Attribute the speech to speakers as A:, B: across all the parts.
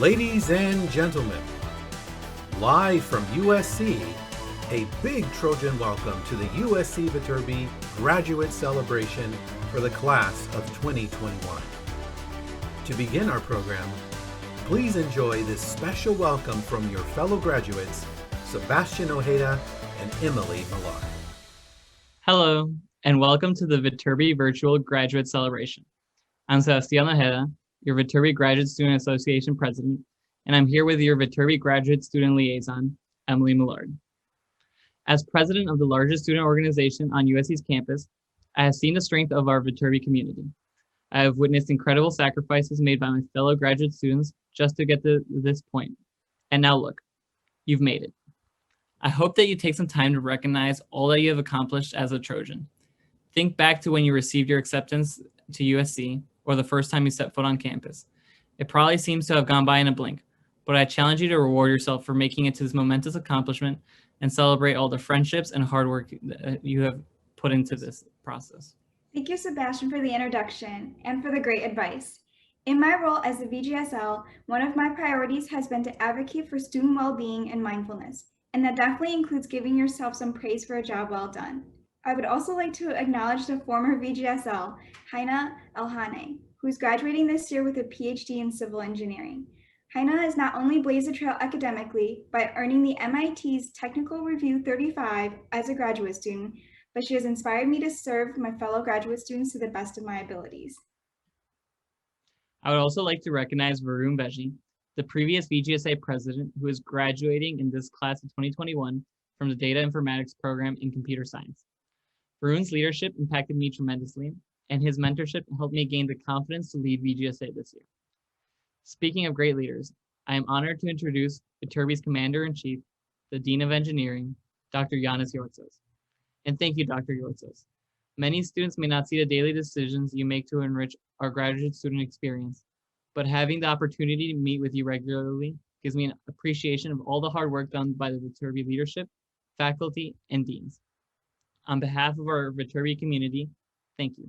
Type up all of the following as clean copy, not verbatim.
A: Ladies and gentlemen, live from USC, a big Trojan welcome to the USC Viterbi graduate celebration for the class of 2021. To begin our program, please enjoy this special welcome from your fellow graduates, Sebastian Ojeda and Emily Millar.
B: Hello, and welcome to the Viterbi Virtual Graduate Celebration. I'm Sebastian Ojeda, your Viterbi Graduate Student Association President, and I'm here with your Viterbi Graduate Student Liaison, Emily Millard. As president of the largest student organization on USC's campus, I have seen the strength of our Viterbi community. I have witnessed incredible sacrifices made by my fellow graduate students just to get to this point. And now look, you've made it. I hope that you take some time to recognize all that you have accomplished as a Trojan. Think back to when you received your acceptance to USC or the first time you set foot on campus. It probably seems to have gone by in a blink, but I challenge you to reward yourself for making it to this momentous accomplishment and celebrate all the friendships and hard work that you have put into this process.
C: Thank you, Sebastian, for the introduction and for the great advice. In my role as the VGSL, one of my priorities has been to advocate for student well-being and mindfulness, and that definitely includes giving yourself some praise for a job well done. I would also like to acknowledge the former VGSL, Haina Elhane, who's graduating this year with a PhD in civil engineering. Haina has not only blazed a trail academically by earning the MIT's Technical Review 35 as a graduate student, but she has inspired me to serve my fellow graduate students to the best of my abilities.
B: I would also like to recognize Varun Veji, the previous VGSA president who is graduating in this class of 2021 from the Data Informatics program in Computer Science. Varun's leadership impacted me tremendously, and his mentorship helped me gain the confidence to lead VGSA this year. Speaking of great leaders, I am honored to introduce Viterbi's Commander-in-Chief, the Dean of Engineering, Dr. Yanis Yortsos. And thank you, Dr. Yortsos. Many students may not see the daily decisions you make to enrich our graduate student experience, but having the opportunity to meet with you regularly gives me an appreciation of all the hard work done by the Viterbi leadership, faculty, and deans. On behalf of our Viterbi community, thank you.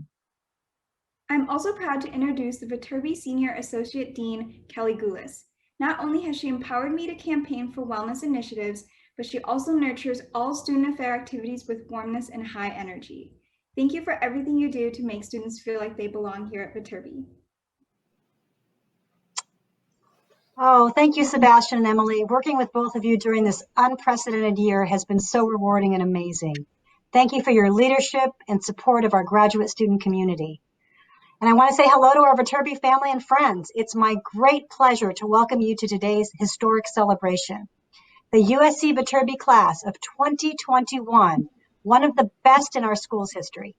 C: I'm also proud to introduce the Viterbi Senior Associate Dean, Kelly Goulis. Not only has she empowered me to campaign for wellness initiatives, but she also nurtures all student affair activities with warmness and high energy. Thank you for everything you do to make students feel like they belong here at Viterbi.
D: Oh, thank you, Sebastian and Emily. Working with both of you during this unprecedented year has been so rewarding and amazing. Thank you for your leadership and support of our graduate student community. And I want to say hello to our Viterbi family and friends. It's my great pleasure to welcome you to today's historic celebration. The USC Viterbi class of 2021, one of the best in our school's history.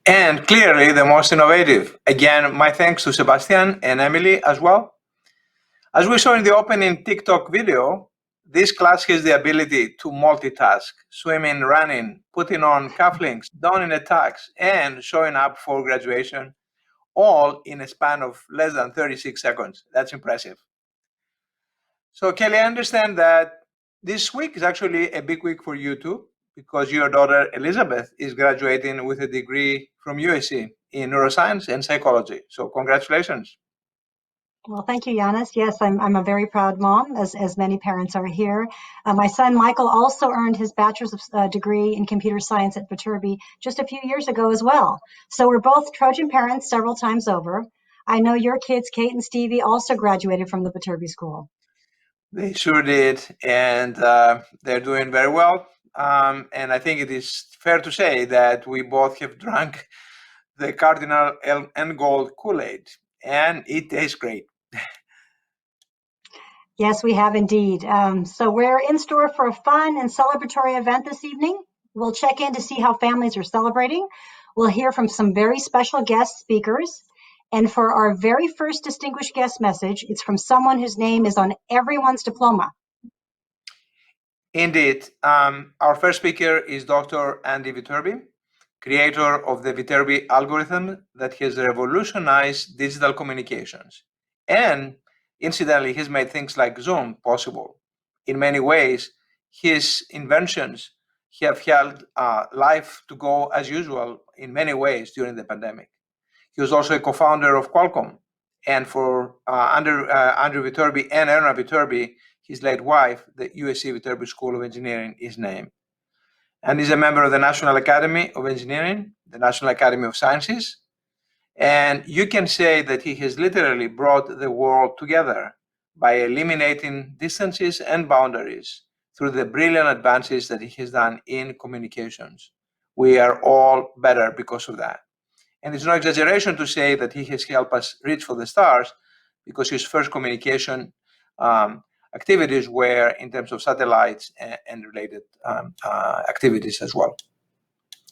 E: And clearly the most innovative. Again, my thanks to Sebastian and Emily as well. As we saw in the opening TikTok video, this class has the ability to multitask, swimming, running, putting on cufflinks, donning a tux, and showing up for graduation, all in a span of less than 36 seconds. That's impressive. So Kelly, I understand that this week is actually a big week for you too, because your daughter Elizabeth is graduating with a degree from USC in neuroscience and psychology. So congratulations.
D: Well, thank you, Yanis. Yes, I'm a very proud mom, as many parents are here. My son Michael also earned his bachelor's degree in computer science at Viterbi just a few years ago as well. So we're both Trojan parents several times over. I know your kids, Kate and Stevie, also graduated from the Viterbi School.
E: They sure did, and they're doing very well. And I think it is fair to say that we both have drunk the Cardinal and Gold Kool-Aid, and it tastes great.
D: Yes, we have indeed. So we're in store for a fun and celebratory event this evening. We'll check in to see how families are celebrating. We'll hear from some very special guest speakers. And for our very first distinguished guest message, it's from someone whose name is on everyone's diploma.
E: Indeed. Our first speaker is Dr. Andy Viterbi, creator of the Viterbi algorithm that has revolutionized digital communications. And incidentally, he's made things like Zoom possible. In many ways, his inventions have held life to go as usual in many ways during the pandemic. He was also a co-founder of Qualcomm and for Andrew Viterbi and Erna Viterbi, his late wife, the USC Viterbi School of Engineering is named. And he's a member of the National Academy of Engineering, the National Academy of Sciences. And you can say that he has literally brought the world together by eliminating distances and boundaries through the brilliant advances that he has done in communications. We are all better because of that. And it's no exaggeration to say that he has helped us reach for the stars, because his first communication activities were in terms of satellites and related activities as well.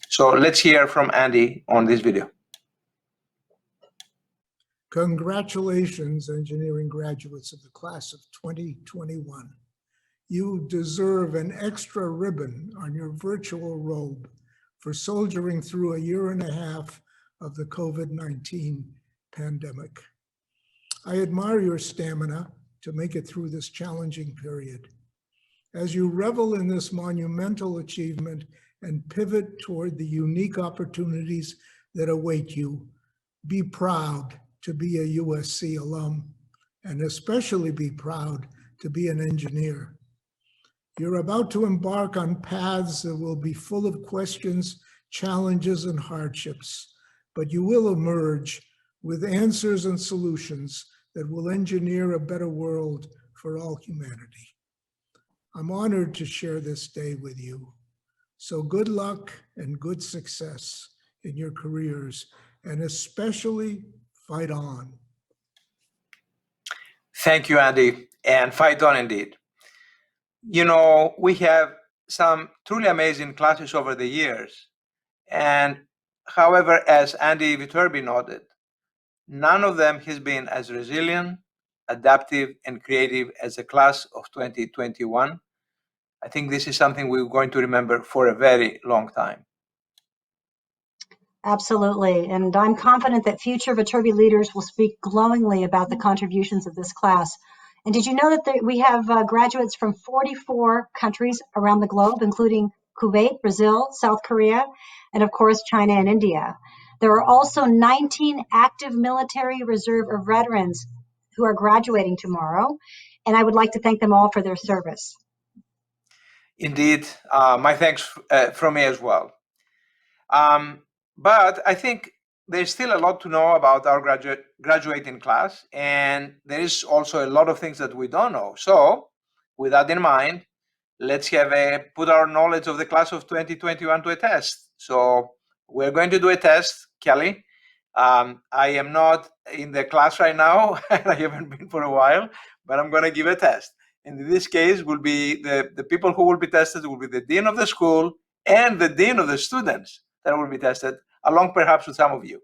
E: So let's hear from Andy on this video.
F: Congratulations, engineering graduates of the class of 2021. You deserve an extra ribbon on your virtual robe for soldiering through a year and a half of the COVID-19 pandemic. I admire your stamina to make it through this challenging period. As you revel in this monumental achievement and pivot toward the unique opportunities that await you, be proud to be a USC alum, and especially be proud to be an engineer. You're about to embark on paths that will be full of questions, challenges, and hardships, but you will emerge with answers and solutions that will engineer a better world for all humanity. I'm honored to share this day with you. So good luck and good success in your careers, and especially fight on.
E: Thank you, Andy, and fight on indeed. You know, we have some truly amazing classes over the years. And however, as Andy Viterbi noted, none of them has been as resilient, adaptive, and creative as the class of 2021. I think this is something we're going to remember for a very long time.
D: Absolutely. And I'm confident that future Viterbi leaders will speak glowingly about the contributions of this class. And did you know that we have graduates from 44 countries around the globe, including Kuwait, Brazil, South Korea, and of course, China and India. There are also 19 active military reserve or veterans who are graduating tomorrow. And I would like to thank them all for their service.
E: Indeed, my thanks from me as well. But I think there's still a lot to know about our graduating class, and there is also a lot of things that we don't know. So with that in mind, let's put our knowledge of the class of 2021 to a test. So we're going to do a test, Kelly. I am not in the class right now, and I haven't been for a while, but I'm going to give a test. And in this case, will be the people who will be tested will be the dean of the school and the dean of the students that will be tested, along perhaps with some of you.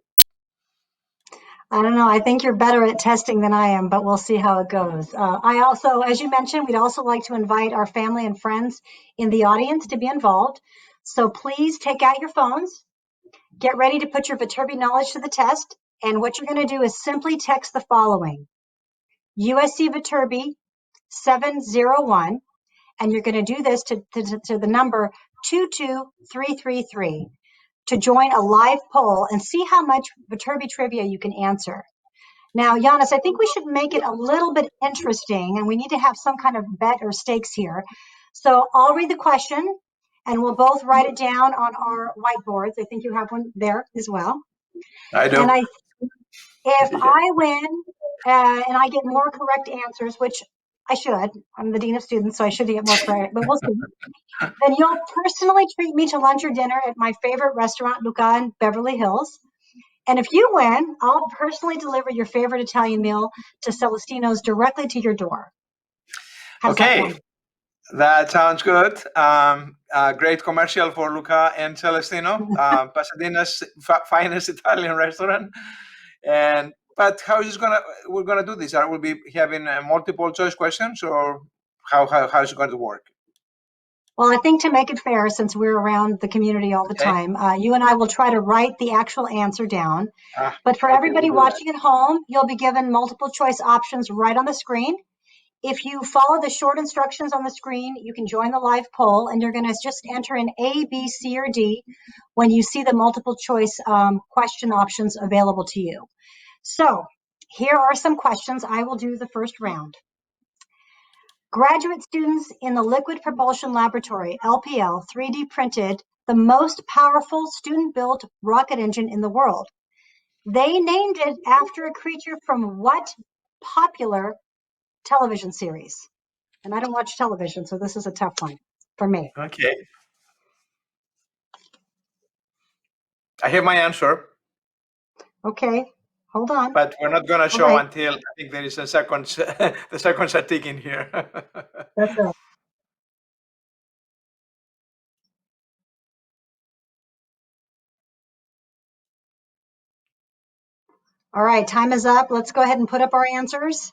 D: I don't know. I think you're better at testing than I am, but we'll see how it goes. I also, as you mentioned, we'd also like to invite our family and friends in the audience to be involved. So please take out your phones, get ready to put your Viterbi knowledge to the test. And what you're going to do is simply text the following: USC Viterbi 701. And you're going to do this to the number 22333 to join a live poll and see how much Viterbi trivia you can answer. Now, Giannis, I think we should make it a little bit interesting, and we need to have some kind of bet or stakes here. So I'll read the question, and we'll both write it down on our whiteboards. I think you have one there as well.
E: I do.
D: And if I win and I get more correct answers, which I should, I'm the dean of students, so I should get more credit, but we'll see. Then you'll personally treat me to lunch or dinner at my favorite restaurant, Luca in Beverly Hills. And if you win, I'll personally deliver your favorite Italian meal to Celestino's directly to your door.
E: Okay, that sounds good. Great commercial for Luca and Celestino, Pasadena's finest Italian restaurant. But how is we're gonna do this? Are we be having multiple choice questions, or how is it going to work?
D: Well, I think to make it fair, since we're around the community all the time, you and I will try to write the actual answer down. But for everybody watching at home, you'll be given multiple choice options right on the screen. If you follow the short instructions on the screen, you can join the live poll, and you're going to just enter in A, B, C, or D when you see the multiple choice question options available to you. So here are some questions. I will do the first round. Graduate students in the Liquid Propulsion Laboratory, LPL, 3D printed the most powerful student-built rocket engine in the world. They named it after a creature from what popular television series? And I don't watch television, so this is a tough one for me.
E: Okay. I have my answer.
D: Okay, hold on.
E: But we're not going to show
D: right.
E: until I think there is a second. The seconds are ticking here.
D: That's right. All right, time is up. Let's go ahead and put up our answers.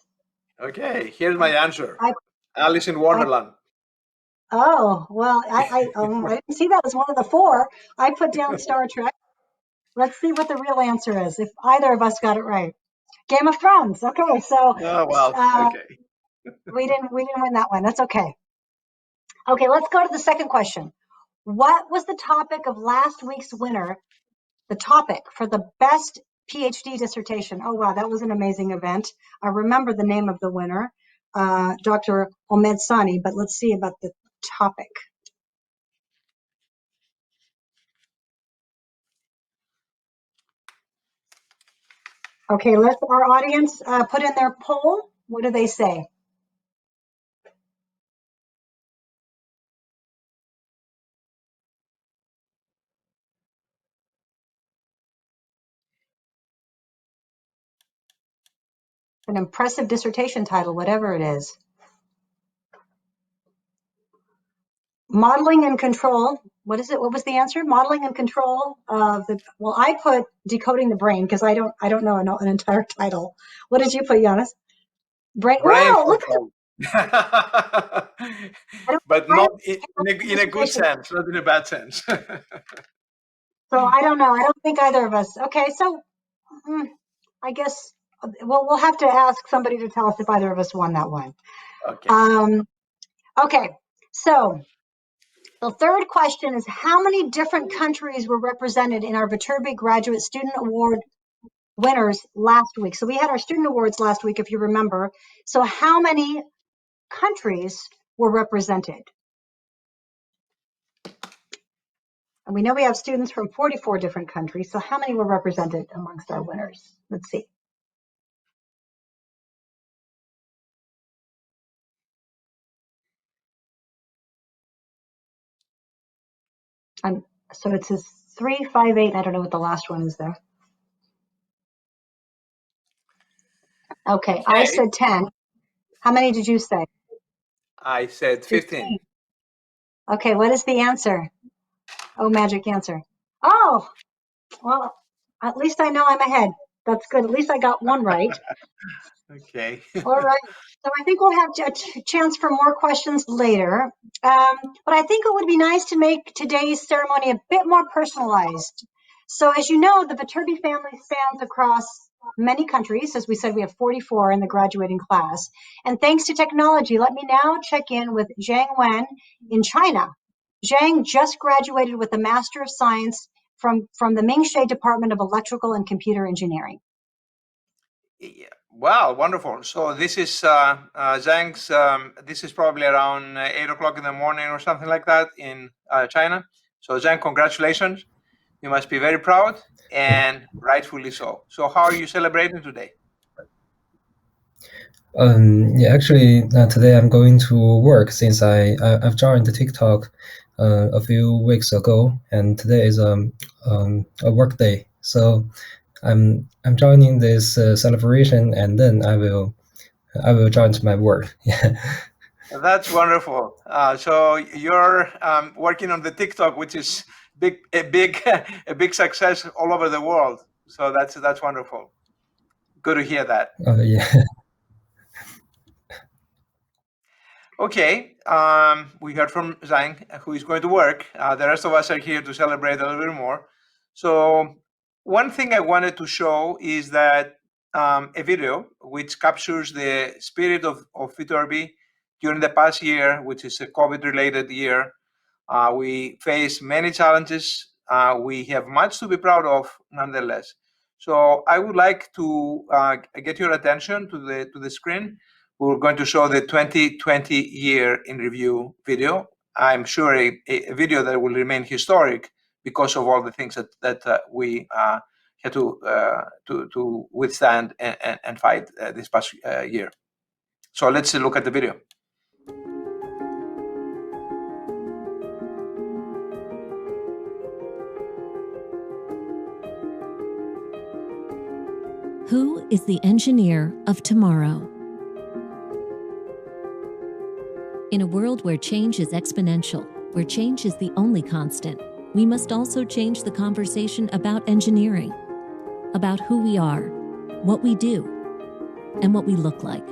E: Okay, here's my answer.
D: I-
E: Alice in Wonderland.
D: Oh, well, I didn't see that as one of the four. I put down Star Trek. Let's see what the real answer is, if either of us got it right. Game of Thrones. Okay, so
E: Oh, well, okay.
D: we didn't win that one. That's okay. Okay, let's go to the second question. What was the topic of last week's winner? The topic for the best PhD dissertation. Oh, wow, that was an amazing event. I remember the name of the winner, Dr. Omed Sani, but let's see about the topic. Okay, let our audience put in their poll. What do they say? An impressive dissertation title, whatever it is. Modeling and control. What is it? What was the answer? Modeling and control of the. Well, I put decoding the brain because I don't know an entire title. What did you put, Giannis? Brain. Whoa! Look at
E: But not in a good sense, not in a bad sense.
D: So I don't know. I don't think either of us. Okay, so I guess we'll have to ask somebody to tell us if either of us won that one.
E: Okay.
D: Okay, so the third question is how many different countries were represented in our Viterbi Graduate Student Award winners last week? So we had our student awards last week, if you remember. So how many countries were represented? And we know we have students from 44 different countries. So how many were represented amongst our winners? Let's see. So it says 358. I don't know what the last one is there. Okay, I said 10. How many did you say?
E: I said 15.
D: Okay, what is the answer? Oh, magic answer. Oh, well, at least I know I'm ahead. That's good. At least I got one right.
E: Okay.
D: All right. So I think we'll have a chance for more questions later. But I think it would be nice to make today's ceremony a bit more personalized. So as you know, the Viterbi family spans across many countries. As we said, we have 44 in the graduating class. And thanks to technology, let me now check in with Zhang Wen in China. Zhang just graduated with a Master of Science from the Mingshe Department of Electrical and Computer Engineering.
E: Yeah. Wow, wonderful. So this is Zhang's, this is probably around 8 o'clock in the morning or something like that in China. So Zhang, congratulations. You must be very proud and rightfully so. So how are you celebrating today?
G: Yeah, actually, today I'm going to work since I've joined the TikTok a few weeks ago, and today is a work day. So I'm joining this celebration, and then I will join to my work. Yeah.
E: That's wonderful. So you're working on the TikTok, which is a big success all over the world. So that's wonderful. Good to hear that.
G: Yeah.
E: Okay, we heard from Zhang, who is going to work. The rest of us are here to celebrate a little bit more. So one thing I wanted to show is that a video which captures the spirit of Viterbi during the past year, which is a COVID-related year. We face many challenges. We have much to be proud of, nonetheless. So I would like to get your attention to the screen. We're going to show the 2020 year in review video. I'm sure a video that will remain historic because of all the things that we had to withstand and fight this past year. So let's look at the video.
H: Who is the engineer of tomorrow? In a world where change is exponential, where change is the only constant, we must also change the conversation about engineering, about who we are, what we do, and what we look like.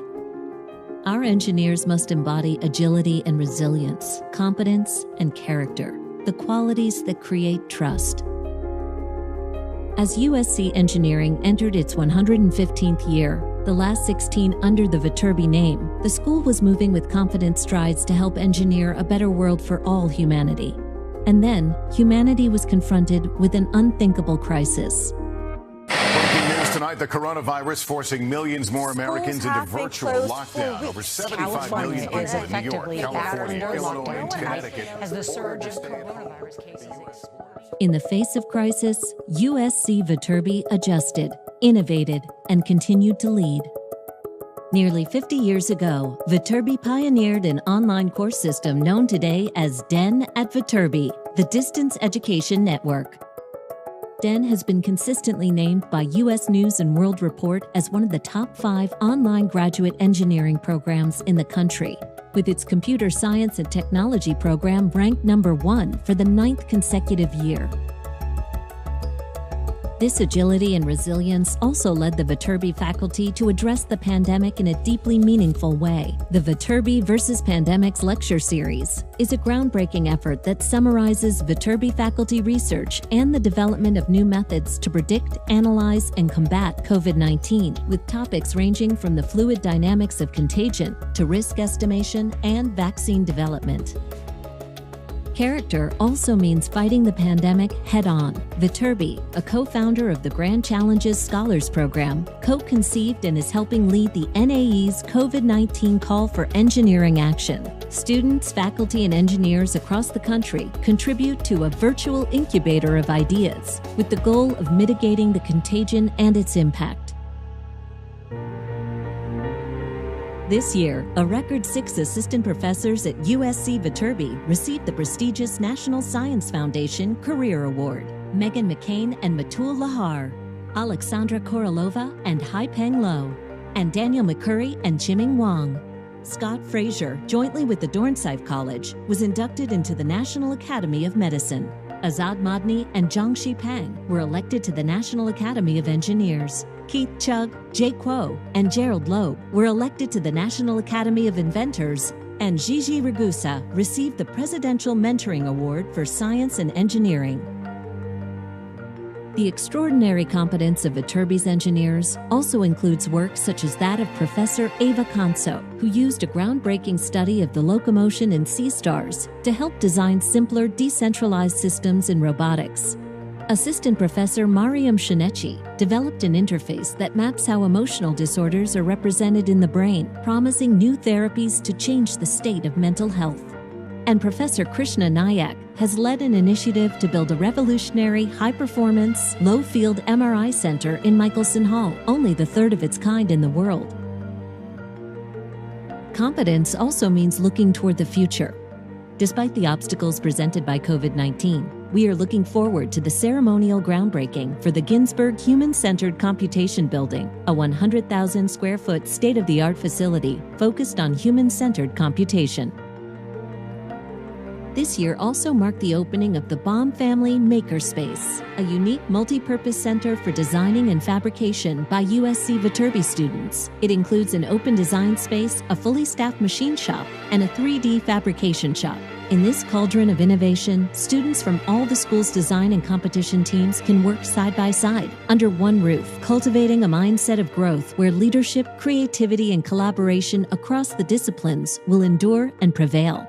H: Our engineers must embody agility and resilience, competence and character, the qualities that create trust. As USC Engineering entered its 115th year, the last 16 under the Viterbi name, the school was moving with confident strides to help engineer a better world for all humanity. And then, humanity was confronted with an unthinkable crisis.
I: Breaking news tonight, the coronavirus forcing millions more Americans into virtual lockdown. Over 75 million people in New York, California, Illinois, and Connecticut.
J: As the surge of coronavirus cases.
H: In the face of crisis, USC Viterbi adjusted, innovated, and continued to lead. Nearly 50 years ago, Viterbi pioneered an online course system known today as DEN at Viterbi, the Distance Education Network. DEN has been consistently named by U.S. News & World Report as one of the top 5 online graduate engineering programs in the country, with its computer science and technology program ranked number 1 for the 9th consecutive year. This agility and resilience also led the Viterbi faculty to address the pandemic in a deeply meaningful way. The Viterbi versus Pandemics lecture series is a groundbreaking effort that summarizes Viterbi faculty research and the development of new methods to predict, analyze, and combat COVID-19, with topics ranging from the fluid dynamics of contagion to risk estimation and vaccine development. Character also means fighting the pandemic head-on. Viterbi, a co-founder of the Grand Challenges Scholars Program, co-conceived and is helping lead the NAE's COVID-19 call for engineering action. Students, faculty, and engineers across the country contribute to a virtual incubator of ideas with the goal of mitigating the contagion and its impact. This year, a record 6 assistant professors at USC Viterbi received the prestigious National Science Foundation Career Award. Megan McCain and Matul Lahar, Alexandra Korolova and Haipeng Lo, and Daniel McCurry and Chiming Wang. Scott Frazier, jointly with the Dornsife College, was inducted into the National Academy of Medicine. Azad Madni and Zhangxi Pang were elected to the National Academy of Engineers. Keith Chug, Jay Kuo, and Gerald Loeb were elected to the National Academy of Inventors, and Gigi Ragusa received the Presidential Mentoring Award for Science and Engineering. The extraordinary competence of Viterbi's engineers also includes work such as that of Professor Ava Conso, who used a groundbreaking study of the locomotion in sea stars to help design simpler, decentralized systems in robotics. Assistant Professor Mariam Shinechi developed an interface that maps how emotional disorders are represented in the brain, promising new therapies to change the state of mental health. And Professor Krishna Nayak has led an initiative to build a revolutionary, high-performance, low-field MRI center in Michelson Hall, only the 3rd of its kind in the world. Competence also means looking toward the future. Despite the obstacles presented by COVID-19, we are looking forward to the ceremonial groundbreaking for the Ginsberg Human-Centered Computation Building, a 100,000 square foot state-of-the-art facility focused on human-centered computation. This year also marked the opening of the Baum Family Makerspace, a unique multi-purpose center for designing and fabrication by USC Viterbi students. It includes an open design space, a fully staffed machine shop, and a 3D fabrication shop. In this cauldron of innovation, students from all the school's design and competition teams can work side by side, under one roof, cultivating a mindset of growth where leadership, creativity, and collaboration across the disciplines will endure and prevail.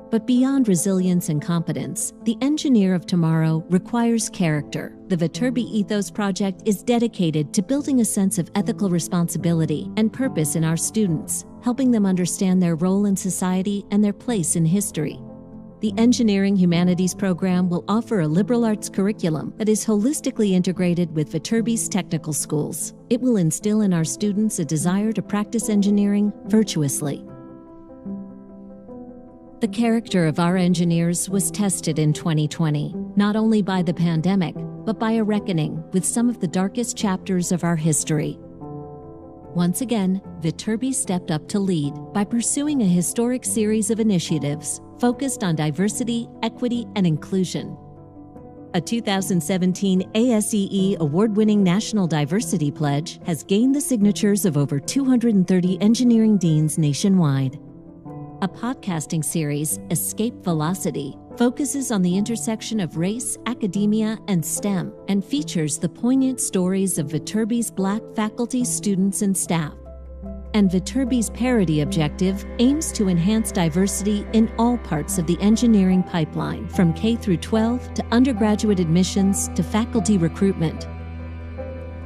H: But beyond resilience and competence, the engineer of tomorrow requires character. The Viterbi Ethos Project is dedicated to building a sense of ethical responsibility and purpose in our students, helping them understand their role in society and their place in history. The Engineering Humanities program will offer a liberal arts curriculum that is holistically integrated with Viterbi's technical schools. It will instill in our students a desire to practice engineering virtuously. The character of our engineers was tested in 2020, not only by the pandemic, but by a reckoning with some of the darkest chapters of our history. Once again, Viterbi stepped up to lead by pursuing a historic series of initiatives focused on diversity, equity, and inclusion. A 2017 ASEE award-winning National Diversity Pledge has gained the signatures of over 230 engineering deans nationwide. A podcasting series, Escape Velocity, focuses on the intersection of race, academia, and STEM, and features the poignant stories of Viterbi's Black faculty, students, and staff. And Viterbi's parity objective aims to enhance diversity in all parts of the engineering pipeline, from K through 12 to undergraduate admissions to faculty recruitment.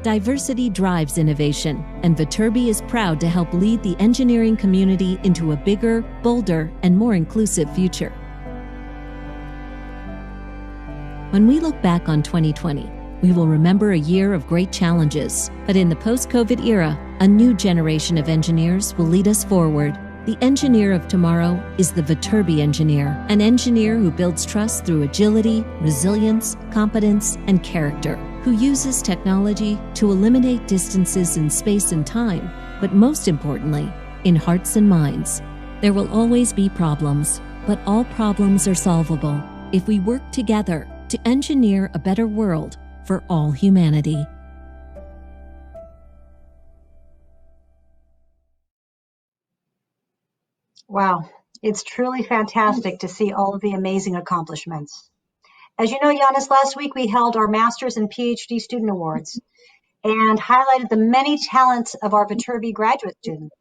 H: Diversity drives innovation, and Viterbi is proud to help lead the engineering community into a bigger, bolder, and more inclusive future. When we look back on 2020, we will remember a year of great challenges, but in the post-COVID era, a new generation of engineers will lead us forward. The engineer of tomorrow is the Viterbi engineer, an engineer who builds trust through agility, resilience, competence, and character, who uses technology to eliminate distances in space and time, but most importantly, in hearts and minds. There will always be problems, but all problems are solvable if we work together to engineer a better world for all humanity.
D: Wow, it's truly fantastic to see all of the amazing accomplishments. As you know, Giannis, last week we held our Master's and PhD Student Awards and highlighted the many talents of our Viterbi graduate students.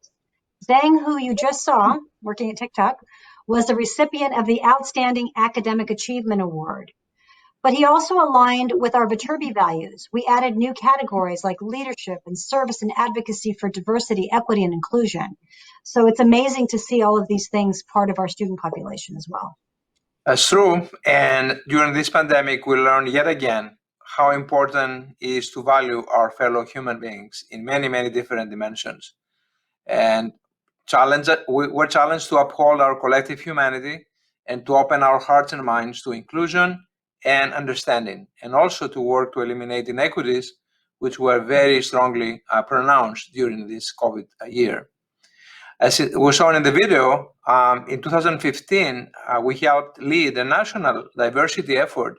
D: Zhang, who you just saw working at TikTok, was the recipient of the Outstanding Academic Achievement Award. But he also aligned with our Viterbi values. We added new categories like leadership and service and advocacy for diversity, equity, and inclusion. So it's amazing to see all of these things part of our student population as well.
E: That's true. And during this pandemic, we learned yet again how important it is to value our fellow human beings in many, many different dimensions. And we're challenged to uphold our collective humanity and to open our hearts and minds to inclusion and understanding, and also to work to eliminate inequities, which were very strongly pronounced during this COVID year. As it was shown in the video, in 2015, we helped lead a national diversity effort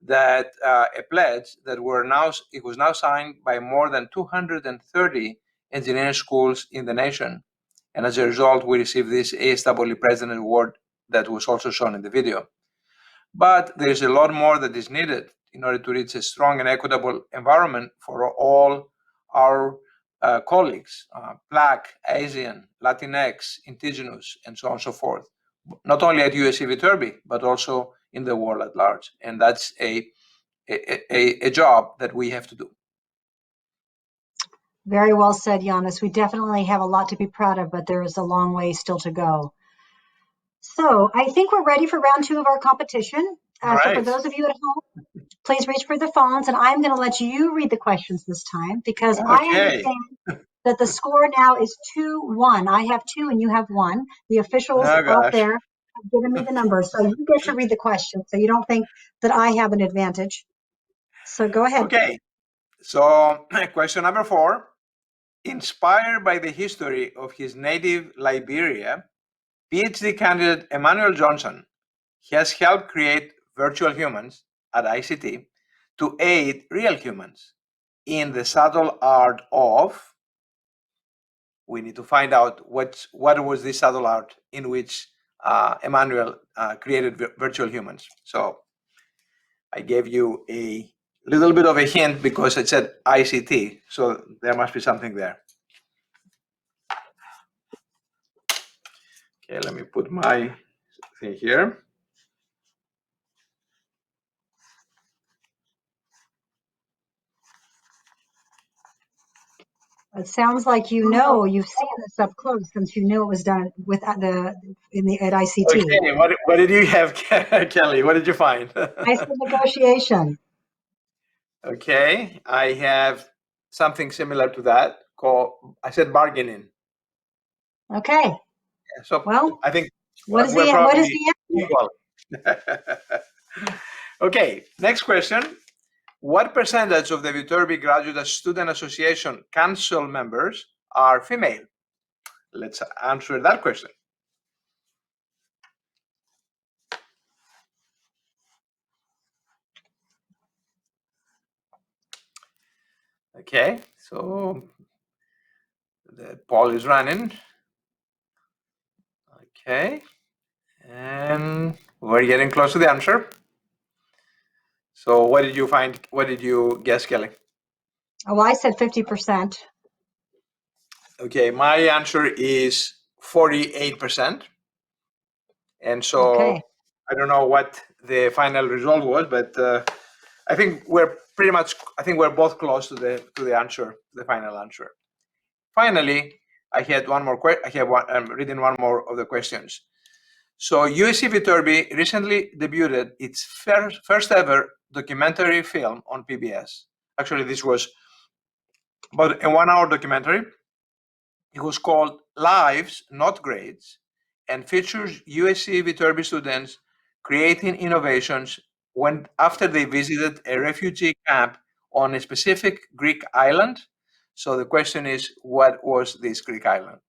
E: that a pledge that it was now signed by more than 230 engineering schools in the nation. And as a result, we received this ASEE President Award that was also shown in the video. But there's a lot more that is needed in order to reach a strong and equitable environment for all our colleagues, Black, Asian, Latinx, Indigenous, and so on and so forth, not only at USC Viterbi, but also in the world at large. And that's a job that we have to do.
D: Very well said, Giannis. We definitely have a lot to be proud of, but there is a long way still to go. So I think we're ready for round 2 of our competition. So for those of you at home, please reach for the phones, and I'm going to let you read the questions this time because I understand that the score now is 2-1. I have 2 and you have 1. The officials out there have given me the numbers, so you get to read the question so you don't think that I have an advantage. So go ahead.
E: Okay. So question number 4. Inspired by the history of his native Liberia, PhD candidate Emmanuel Johnson has helped create virtual humans at ICT to aid real humans in the subtle art of, we need to find out what was this subtle art in which Emmanuel created virtual humans. So I gave you a little bit of a hint because it said ICT, so there must be something there. Okay, let me put my see here.
D: It sounds like you've seen this up close since you knew it was done with at ICT.
E: Okay, what did you have, Kelly? What did you find?
D: I said negotiation.
E: Okay, I have something similar to that I said bargaining.
D: Okay.
E: So
D: well,
E: I think
D: what is
E: we're
D: the
E: probably
D: answer?
E: equal. Okay, next question. What percentage of the Viterbi Graduate Student Association Council members are female? Let's answer that question. Okay, so the poll is running. Okay, and we're getting close to the answer. So what did you find? What did you guess, Kelly?
D: Oh, I said 50%.
E: Okay, my answer is 48%. And so
D: Okay.
E: I don't know what the final result was, but I think we're both close to the answer, the final answer. Finally, I had one more I'm reading one more of the questions. So USC Viterbi recently debuted its first ever documentary film on PBS. Actually, this was about a 1 hour documentary. It was called Lives, Not Grades, and features USC Viterbi students creating innovations after they visited a refugee camp on a specific Greek island. So the question is, what was this Greek island?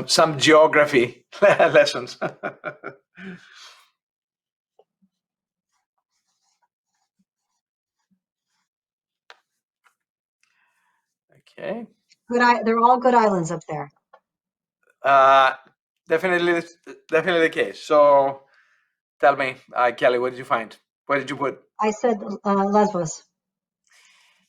E: Some geography lessons. Okay.
D: They're all good islands up there.
E: Definitely the case. So tell me, Kelly, what did you find? What did you put?
D: I said Lesbos.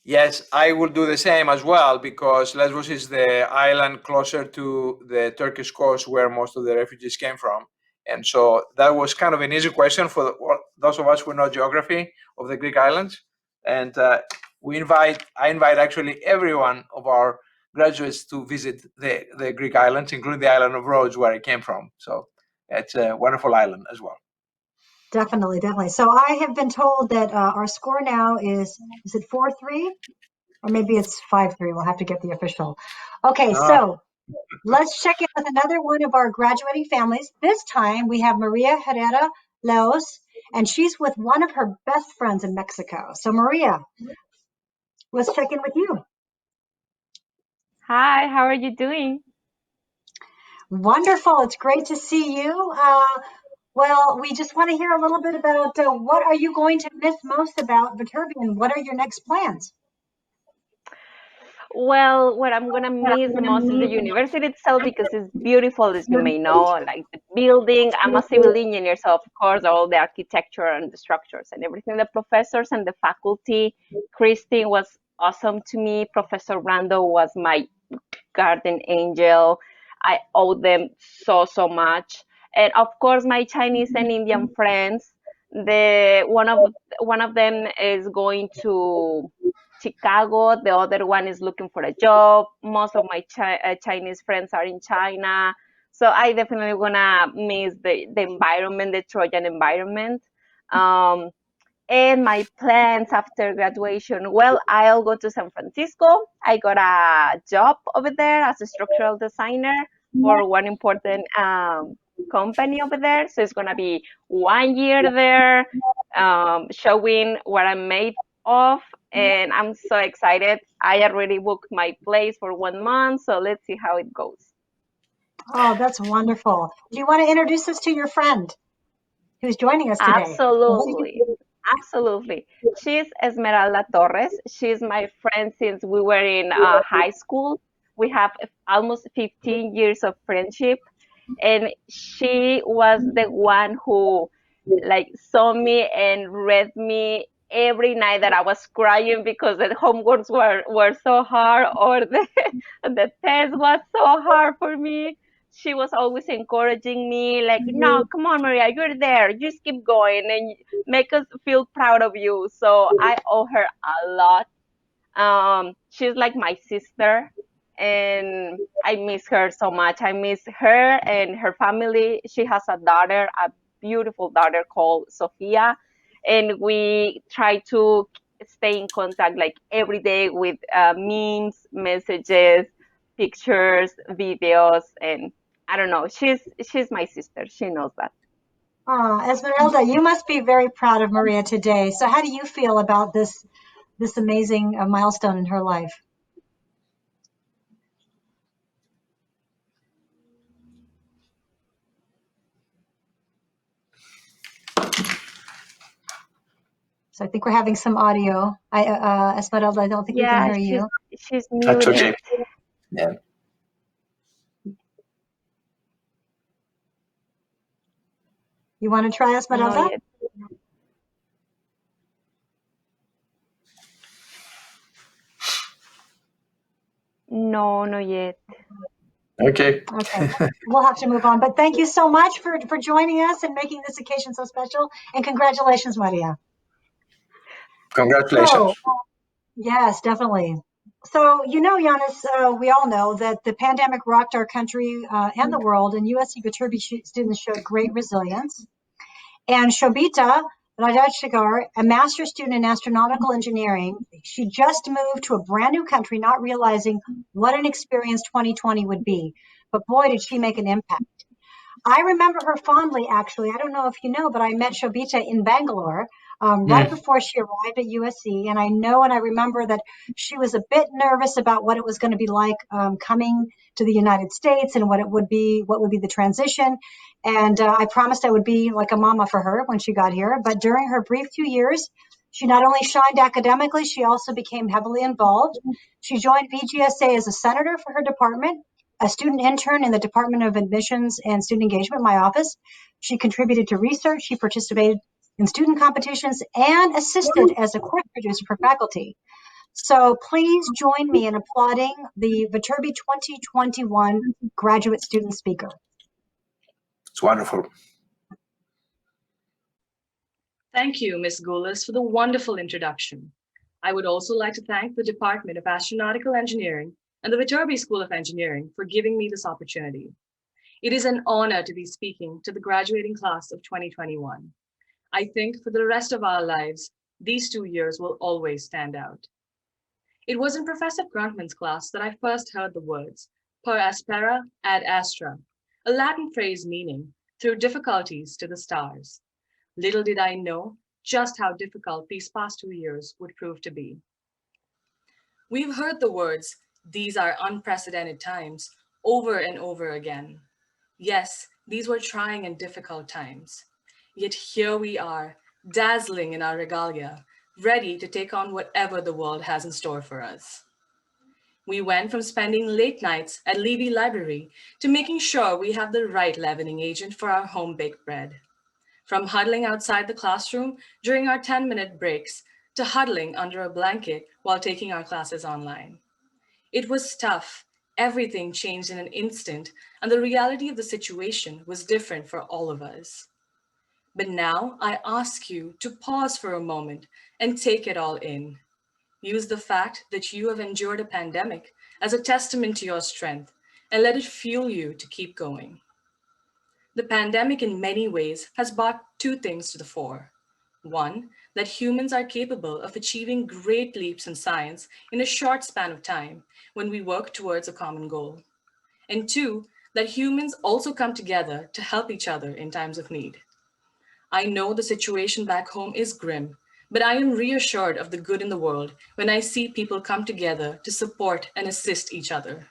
E: Yes, I will do the same as well, because Lesbos is the island closer to the Turkish coast where most of the refugees came from. And so that was kind of an easy question for those of us who know geography of the Greek islands. And I invite actually every one of our graduates to visit the Greek islands, including the island of Rhodes, where I came from. So it's a wonderful island as well.
D: Definitely. So I have been told that our score now is it 4-3? Or maybe it's 5-3. We'll have to get the official. Okay, so let's check in with another one of our graduating families. This time we have Maria Herrera Laos, and she's with one of her best friends in Mexico. So Maria, let's check in with you.
K: Hi, how are you doing?
D: Wonderful. It's great to see you. Well, we just want to hear a little bit about what are you going to miss most about Viterbi, and what are your next plans?
K: Well, what I'm gonna miss the most is the university itself, because it's beautiful, as you may know, like the building. I'm a civil engineer, so of course all the architecture and the structures and everything. The professors and the faculty. Christine was awesome to me. Professor Brando was my guardian angel. I owe them so much. And of course, my Chinese and Indian friends. One of them is going to Chicago. The other one is looking for a job. Most of my Chinese friends are in China. So I definitely gonna miss the environment, the Trojan environment. And my plans after graduation, well, I'll go to San Francisco. I got a job over there as a structural designer for one important company over there. So it's gonna be 1 year there, showing what I'm made of, and I'm so excited. I already booked my place for 1 month, so let's see how it goes.
D: Oh, that's wonderful. Do you want to introduce us to your friend who's joining us today?
K: Absolutely. She's Esmeralda Torres. She's my friend since we were in high school. We have almost 15 years of friendship, and she was the one who like saw me and read me every night that I was crying because the homeworks were so hard or the test was so hard for me. She was always encouraging me, like, no, come on, Maria, you're there. Just keep going and make us feel proud of you. So I owe her a lot. She's like my sister, and I miss her so much. I miss her and her family. She has a daughter, a beautiful daughter called Sophia, and we try to stay in contact like every day with memes, messages, pictures, videos, and I don't know. She's my sister. She knows that.
D: Esmeralda, you must be very proud of Maria today. So how do you feel about this amazing milestone in her life? So I think we're having some audio. Esmeralda, I don't think we can hear you.
K: She's
E: That's
K: muted.
E: okay. Yeah.
D: You want to try, Esmeralda?
K: Not yet. No, not yet.
E: Okay.
D: Okay, we'll have to move on. But thank you so much for joining us and making this occasion so special. And congratulations, Maria.
E: Congratulations.
D: So, yes, definitely. So, you know, Giannis, we all know that the pandemic rocked our country and the world, and USC Viterbi students showed great resilience. And Shobita Radachkar, a master's student in astronautical engineering, she just moved to a brand new country, not realizing what an experience 2020 would be. But boy, did she make an impact. I remember her fondly, actually. I don't know if you know, but I met Shobita in Bangalore right before she arrived at USC. And I know and I remember that she was a bit nervous about what it was going to be like coming to the United States and what would be the transition. And I promised I would be like a mama for her when she got here. But during her brief 2 years, she not only shined academically, she also became heavily involved. She joined VGSA as a senator for her department, a student intern in the Department of Admissions and Student Engagement, my office. She contributed to research. She participated in student competitions and assisted as a course producer for faculty. So please join me in applauding the Viterbi 2021 graduate student speaker.
E: It's wonderful.
L: Thank you, Ms. Goulas, for the wonderful introduction. I would also like to thank the Department of Astronautical Engineering and the Viterbi School of Engineering for giving me this opportunity. It is an honor to be speaking to the graduating class of 2021. I think for the rest of our lives, these 2 years will always stand out. It was in Professor Gruntman's class that I first heard the words, per aspera ad astra, a Latin phrase meaning, through difficulties to the stars. Little did I know just how difficult these past 2 years would prove to be. We've heard the words, "These are unprecedented times," over and over again. Yes, these were trying and difficult times. Yet here we are, dazzling in our regalia, ready to take on whatever the world has in store for us. We went from spending late nights at Levy Library to making sure we have the right leavening agent for our home-baked bread. From huddling outside the classroom during our 10-minute breaks to huddling under a blanket while taking our classes online. It was tough. Everything changed in an instant, and the reality of the situation was different for all of us. But now I ask you to pause for a moment and take it all in. Use the fact that you have endured a pandemic as a testament to your strength and let it fuel you to keep going. The pandemic in many ways has brought two things to the fore. One, that humans are capable of achieving great leaps in science in a short span of time when we work towards a common goal. And two, that humans also come together to help each other in times of need. I know the situation back home is grim, but I am reassured of the good in the world when I see people come together to support and assist each other.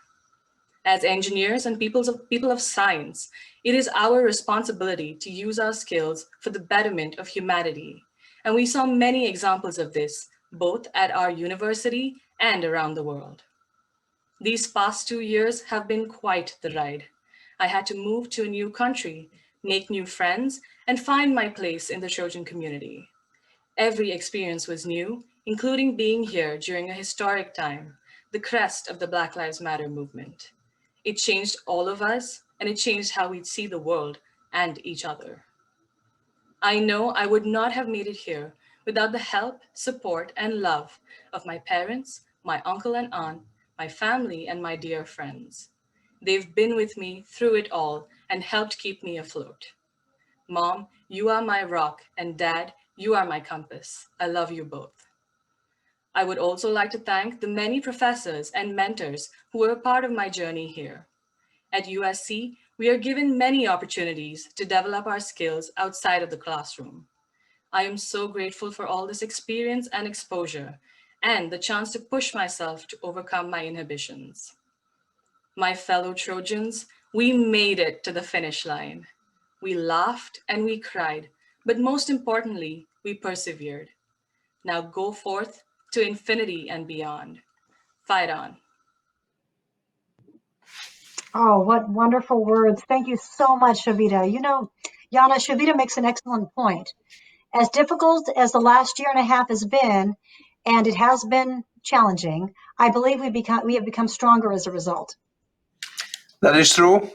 L: As engineers and people of science, it is our responsibility to use our skills for the betterment of humanity. And we saw many examples of this, both at our university and around the world. These past 2 years have been quite the ride. I had to move to a new country, make new friends, and find my place in the Trojan community. Every experience was new, including being here during a historic time, the crest of the Black Lives Matter movement. It changed all of us, and it changed how we see the world and each other. I know I would not have made it here without the help, support, and love of my parents, my uncle and aunt, my family, and my dear friends. They've been with me through it all and helped keep me afloat. Mom, you are my rock, and Dad, you are my compass. I love you both. I would also like to thank the many professors and mentors who were a part of my journey here. At USC, we are given many opportunities to develop our skills outside of the classroom. I am so grateful for all this experience and exposure, and the chance to push myself to overcome my inhibitions. My fellow Trojans, we made it to the finish line. We laughed and we cried, but most importantly, we persevered. Now go forth to infinity and beyond. Fight on.
D: Oh, what wonderful words. Thank you so much, Shavita. You know, Yana, Shavita makes an excellent point. As difficult as the last year and a half has been, and it has been challenging, I believe we have become stronger as a result.
E: That is true.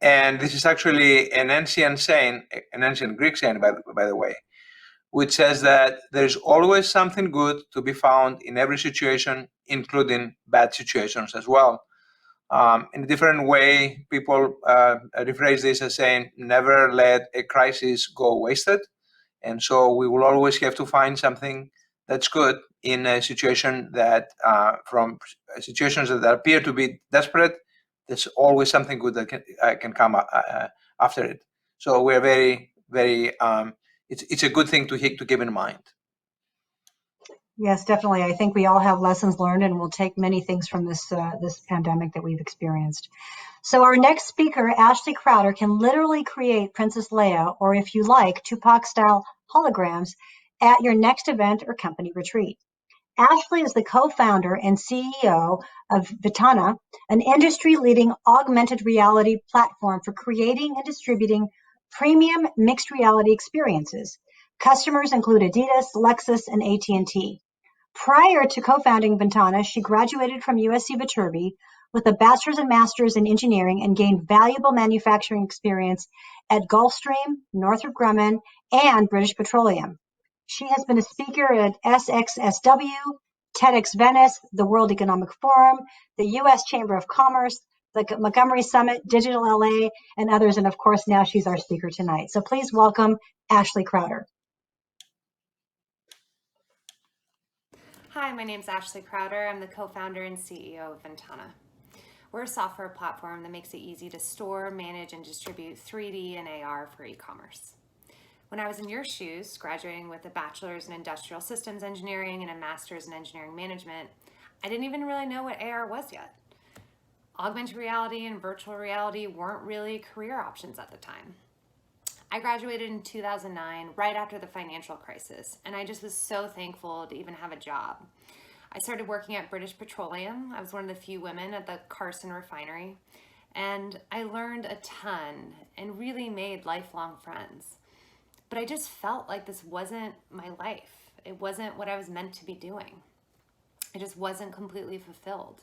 E: And this is actually an ancient saying, an ancient Greek saying, by the way, which says that there's always something good to be found in every situation, including bad situations as well. In a different way, people rephrase this as saying, never let a crisis go wasted. And so we will always have to find something that's good in a situation that, from situations that appear to be desperate, there's always something good that can come after it. So we're very, very, it's a good thing to keep in mind.
D: Yes, definitely. I think we all have lessons learned, and we'll take many things from this pandemic that we've experienced. So our next speaker, Ashley Crowder, can literally create Princess Leia, or if you like, Tupac-style holograms at your next event or company retreat. Ashley is the co-founder and CEO of Vitana, an industry-leading augmented reality platform for creating and distributing premium mixed reality experiences. Customers include Adidas, Lexus, and AT&T. Prior to co-founding Ventana, she graduated from USC Viterbi with a bachelor's and master's in engineering and gained valuable manufacturing experience at Gulfstream, Northrop Grumman, and British Petroleum. She has been a speaker at SXSW, TEDx Venice, the World Economic Forum, the U.S. Chamber of Commerce, the Montgomery Summit, Digital LA, and others. And of course, now she's our speaker tonight. So please welcome Ashley Crowder.
J: Hi, my name is Ashley Crowder. I'm the co-founder and CEO of Ventana. We're a software platform that makes it easy to store, manage, and distribute 3D and AR for e-commerce. When I was in your shoes, graduating with a bachelor's in industrial systems engineering and a master's in engineering management, I didn't even really know what AR was yet. Augmented reality and virtual reality weren't really career options at the time. I graduated in 2009, right after the financial crisis, and I just was so thankful to even have a job. I started working at British Petroleum. I was one of the few women at the Carson refinery, and I learned a ton and really made lifelong friends. But I just felt like this wasn't my life. It wasn't what I was meant to be doing. I just wasn't completely fulfilled.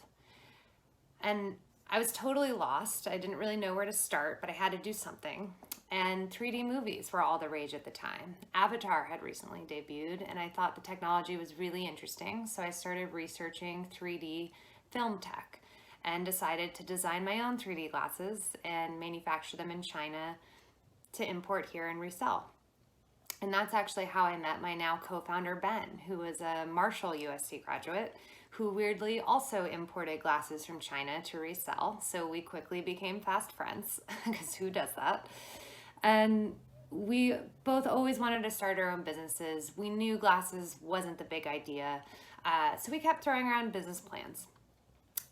J: And I was totally lost. I didn't really know where to start, but I had to do something. And 3D movies were all the rage at the time. Avatar had recently debuted, and I thought the technology was really interesting, so I started researching 3D film tech and decided to design my own 3D glasses and manufacture them in China to import here and resell. And that's actually how I met my now co-founder, Ben, who was a Marshall USC graduate, who weirdly also imported glasses from China to resell. So we quickly became fast friends, because who does that? And we both always wanted to start our own businesses. We knew glasses wasn't the big idea, so we kept throwing around business plans.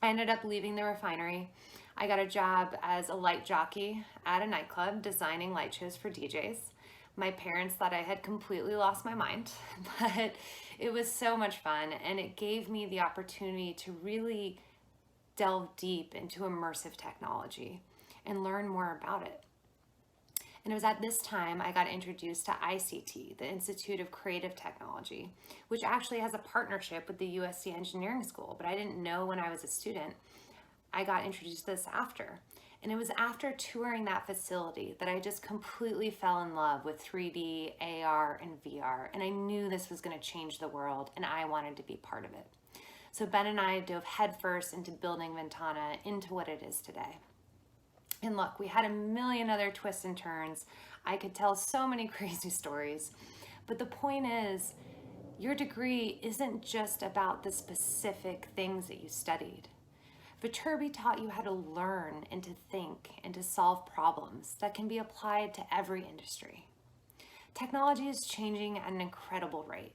J: I ended up leaving the refinery. I got a job as a light jockey at a nightclub designing light shows for DJs. My parents thought I had completely lost my mind, but it was so much fun, and it gave me the opportunity to really delve deep into immersive technology and learn more about it. And it was at this time I got introduced to ICT, the Institute of Creative Technology, which actually has a partnership with the USC Engineering School, but I didn't know when I was a student. I got introduced to this after. And it was after touring that facility that I just completely fell in love with 3D, AR, and VR. And I knew this was going to change the world, and I wanted to be part of it. So Ben and I dove headfirst into building Ventana into what it is today. And look, we had a million other twists and turns. I could tell so many crazy stories. But the point is, your degree isn't just about the specific things that you studied. Viterbi taught you how to learn and to think and to solve problems that can be applied to every industry. Technology is changing at an incredible rate.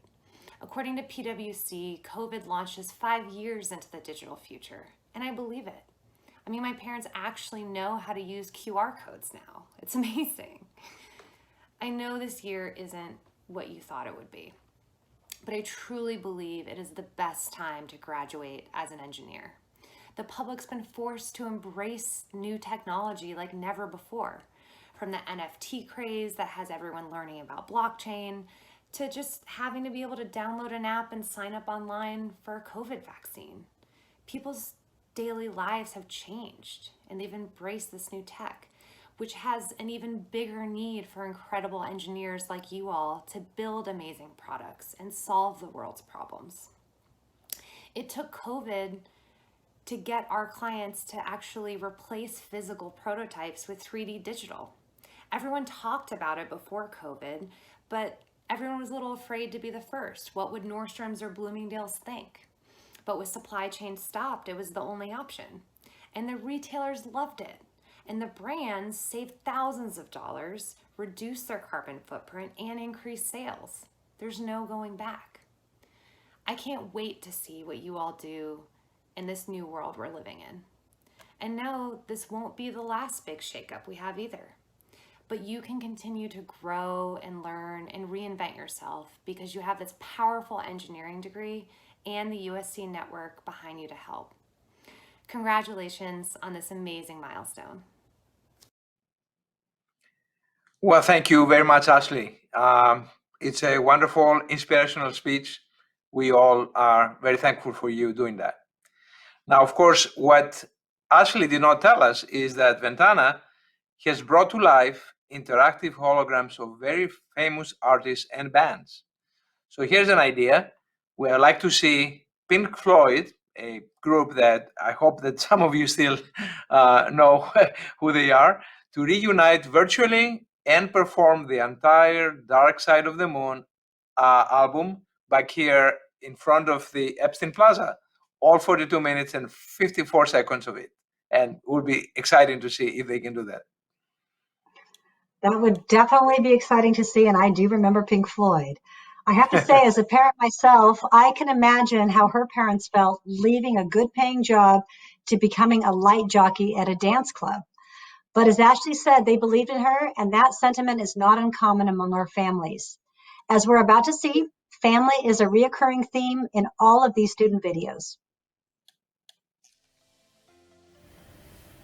J: According to PwC, COVID launched us 5 years into the digital future, and I believe it. I mean, my parents actually know how to use QR codes now. It's amazing. I know this year isn't what you thought it would be, but I truly believe it is the best time to graduate as an engineer. The public's been forced to embrace new technology like never before, from the NFT craze that has everyone learning about blockchain, to just having to be able to download an app and sign up online for a COVID vaccine. People's daily lives have changed, and they've embraced this new tech, which has an even bigger need for incredible engineers like you all to build amazing products and solve the world's problems. It took COVID to get our clients to actually replace physical prototypes with 3D digital. Everyone talked about it before COVID, but everyone was a little afraid to be the first. What would Nordstrom's or Bloomingdale's think? But with supply chain stopped, it was the only option. And the retailers loved it. And the brands saved thousands of dollars, reduced their carbon footprint, and increased sales. There's no going back. I can't wait to see what you all do in this new world we're living in. And no, this won't be the last big shakeup we have either. But you can continue to grow and learn and reinvent yourself because you have this powerful engineering degree and the USC network behind you to help. Congratulations on this amazing milestone.
E: Well, thank you very much, Ashley. It's a wonderful, inspirational speech. We all are very thankful for you doing that. Now, of course, what Ashley did not tell us is that Ventana has brought to life interactive holograms of very famous artists and bands. So here's an idea. We would like to see Pink Floyd, a group that I hope that some of you still know who they are, to reunite virtually and perform the entire Dark Side of the Moon album back here in front of the Epstein Plaza, all 42 minutes and 54 seconds of it. And it would be exciting to see if they can do that.
D: That would definitely be exciting to see, and I do remember Pink Floyd. I have to say, as a parent myself, I can imagine how her parents felt leaving a good-paying job to becoming a light jockey at a dance club. But as Ashley said, they believed in her, and that sentiment is not uncommon among our families. As we're about to see, family is a reoccurring theme in all of these student videos.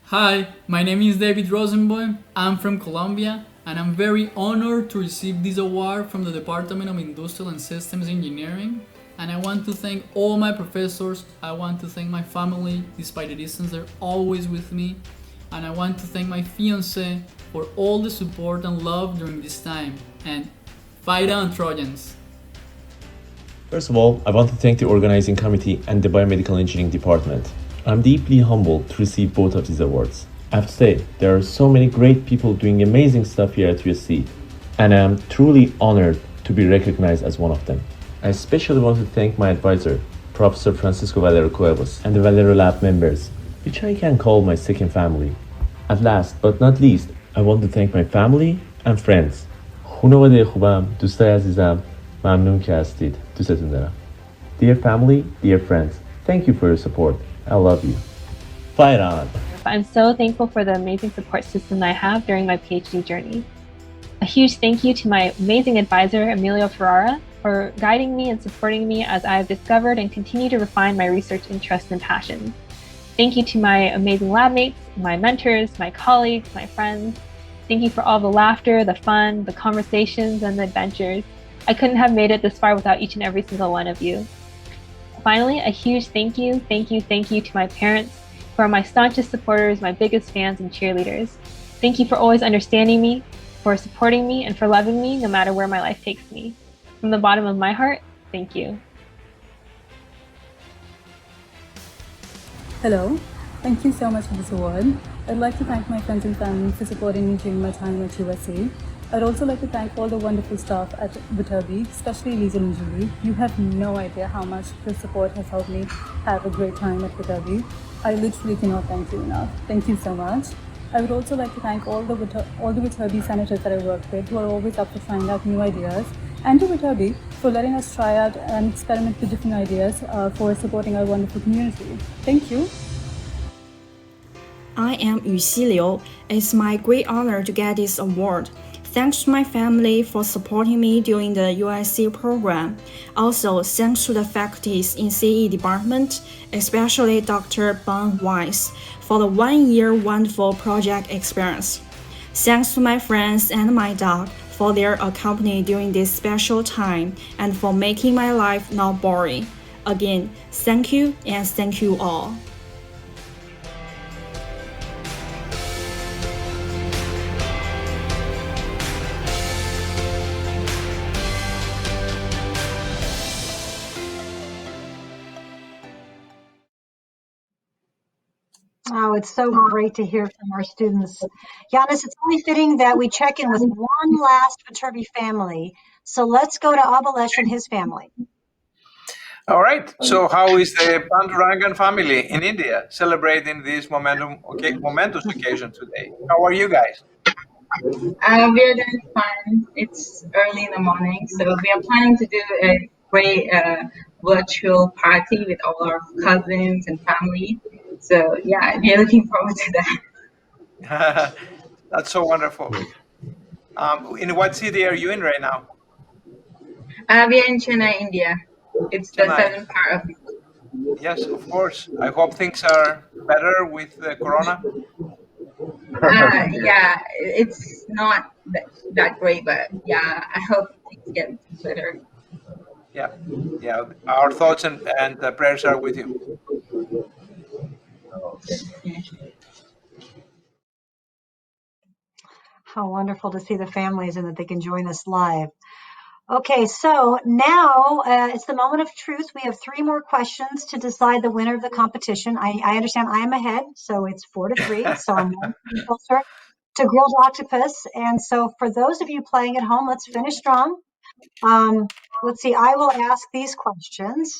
M: Hi, my name is David Rosenboim. I'm from Colombia, and I'm very honored to receive this award from the Department of Industrial and Systems Engineering. And I want to thank all my professors. I want to thank my family, despite the distance, they're always with me. And I want to thank my fiancé for all the support and love during this time. And fight on, Trojans!
N: First of all, I want to thank the organizing committee and the Biomedical Engineering Department. I'm deeply humbled to receive both of these awards. I have to say, there are so many great people doing amazing stuff here at USC, and I am truly honored to be recognized as one of them. I especially want to thank my advisor, Professor Francisco Valero Cuevas, and the Valero Lab members, which I can call my second family. At last, but not least, I want to thank my family and friends. خانواده خوبم، دوستای عزیزم، ممنون که هستید. دوستتون دارم. Dear family, dear friends, thank you for your support. I love you. Fight on!
O: I'm so thankful for the amazing support system I have during my PhD journey. A huge thank you to my amazing advisor, Emilio Ferrara, for guiding me and supporting me as I have discovered and continue to refine my research interests and passions. Thank you to my amazing lab mates, my mentors, my colleagues, my friends. Thank you for all the laughter, the fun, the conversations, and the adventures. I couldn't have made it this far without each and every single one of you. Finally, a huge thank you to my parents, who are my staunchest supporters, my biggest fans and cheerleaders. Thank you for always understanding me, for supporting me, and for loving me no matter where my life takes me. From the bottom of my heart, thank you.
P: Hello, thank you so much for this award. I'd like to thank my friends and family for supporting me during my time at USC. I'd also like to thank all the wonderful staff at Viterbi, especially Lisa and Julie. You have no idea how much the support has helped me have a great time at Viterbi. I literally cannot thank you enough. Thank you so much. I would also like to thank all the Viterbi senators that I work with, who are always up for trying out new ideas, and to Viterbi for letting us try out and experiment with different ideas for supporting our wonderful community. Thank you.
Q: I am Yu Xiliu. It's my great honor to get this award. Thanks to my family for supporting me during the USC program. Also, thanks to the faculties in CE department, especially Dr. Bang Weiss, for the 1 year wonderful project experience. Thanks to my friends and my dog for their company during this special time and for making my life not boring. Again, thank you and thank you all.
D: Oh, it's so great to hear from our students. Giannis, it's only fitting that we check in with one last Viterbi family. So let's go to Abalesh and his family.
E: All right. So how is the Pandurangan family in India celebrating this momentous occasion today? How are you guys?
R: We're doing fine. It's early in the morning, so we are planning to do a great virtual party with all our cousins and family. So yeah, we're looking forward to that.
E: That's so wonderful. In what city are you in right now?
R: We are in Chennai, India. It's the
E: Chennai.
R: southern part of.
E: Yes, of course. I hope things are better with the corona.
R: Yeah, it's not that great, but yeah, I hope things get better.
E: Yeah, our thoughts and prayers are with you.
D: How wonderful to see the families and that they can join us live. Okay, so now it's the moment of truth. We have 3 more questions to decide the winner of the competition. I understand I am ahead, so it's 4-3. So I'm closer to grilled octopus. And so for those of you playing at home, let's finish strong. Let's see, I will ask these questions.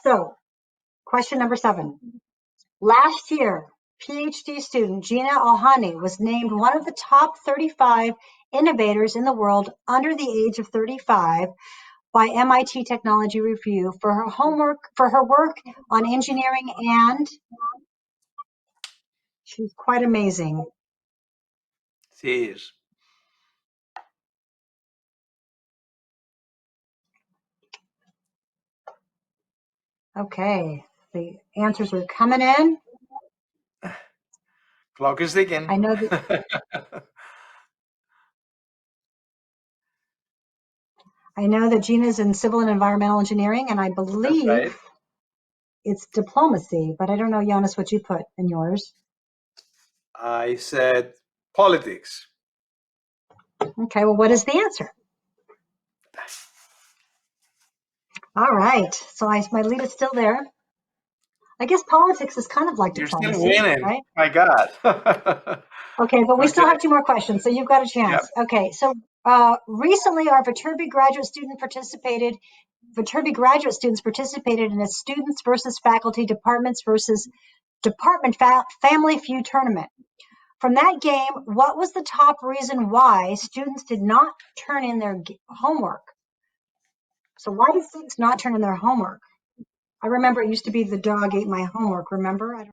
D: So question number 7. Last year, PhD student Gina Alhani was named one of the top 35 innovators in the world under the age of 35 by MIT Technology Review for her work on engineering, and she's quite amazing.
E: She is.
D: Okay, the answers are coming in.
E: Clock is ticking.
D: I know that Gina's in civil and environmental engineering, and I believe it's diplomacy, but I don't know, Giannis, what you put in yours.
E: I said politics.
D: Okay, well, what is the answer? All right, so my lead is still there. I guess politics is kind of like diplomacy.
E: You're still winning,
D: right?
E: My God.
D: Okay, but we still have 2 more questions, so you've got a chance. Yep. Okay, so recently our Viterbi graduate students participated in a students versus faculty, departments versus department family feud tournament. From that game, what was the top reason why students did not turn in their homework? So why did students not turn in their homework? I remember it used to be the dog ate my homework, remember?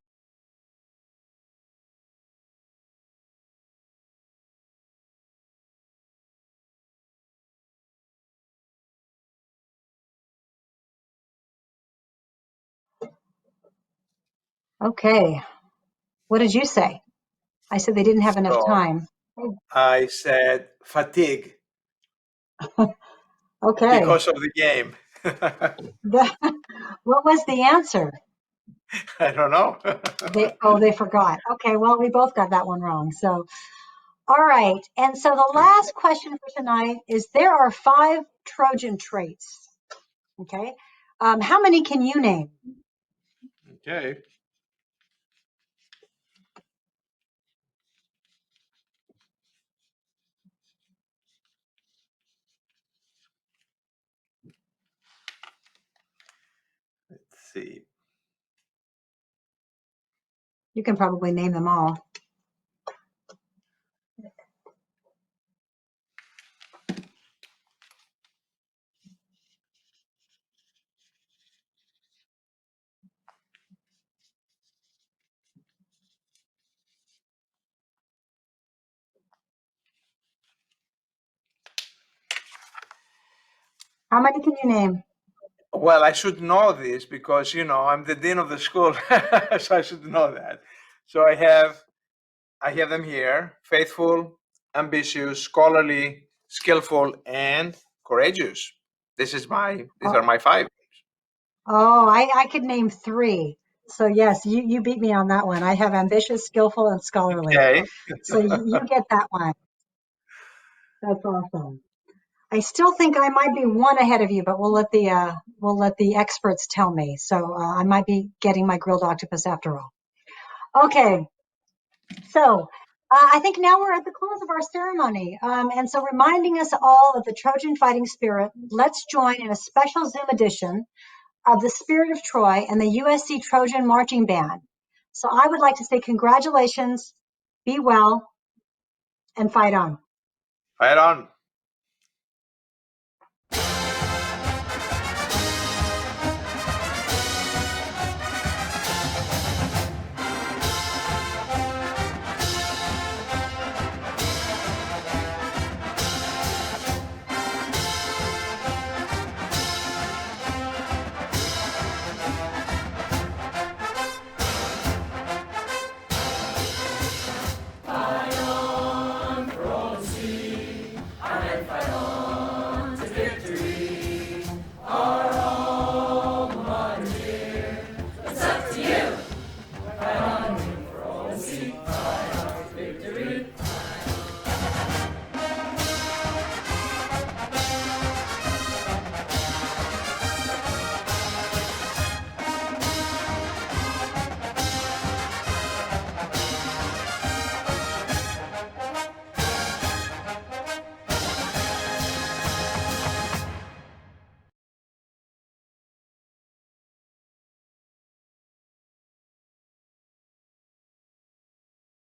D: Okay. What did you say? I said they didn't have enough time.
E: I said fatigue.
D: Okay.
E: Because of the game.
D: What was the answer?
E: I don't know.
D: They forgot. Okay, well, we both got that one wrong. So, all right. And so the last question for tonight is there are 5 Trojan traits. Okay. How many can you name?
E: Okay. Let's see.
D: You can probably name them all. How many can you name?
E: Well, I should know this because, I'm the dean of the school, so I should know that. So I have them here: faithful, ambitious, scholarly, skillful, and courageous. These are my 5.
D: Oh, I could name 3. So yes, you beat me on that one. I have ambitious, skillful, and scholarly.
E: Okay.
D: So you get that one. That's awesome. I still think I might be 1 ahead of you, but we'll let the experts tell me. So I might be getting my grilled octopus after all. Okay. So I think now we're at the close of our ceremony. And so reminding us all of the Trojan fighting spirit, let's join in a special Zoom edition of the Spirit of Troy and the USC Trojan Marching Band. So I would like to say congratulations, be well, and fight on.
E: Fight on.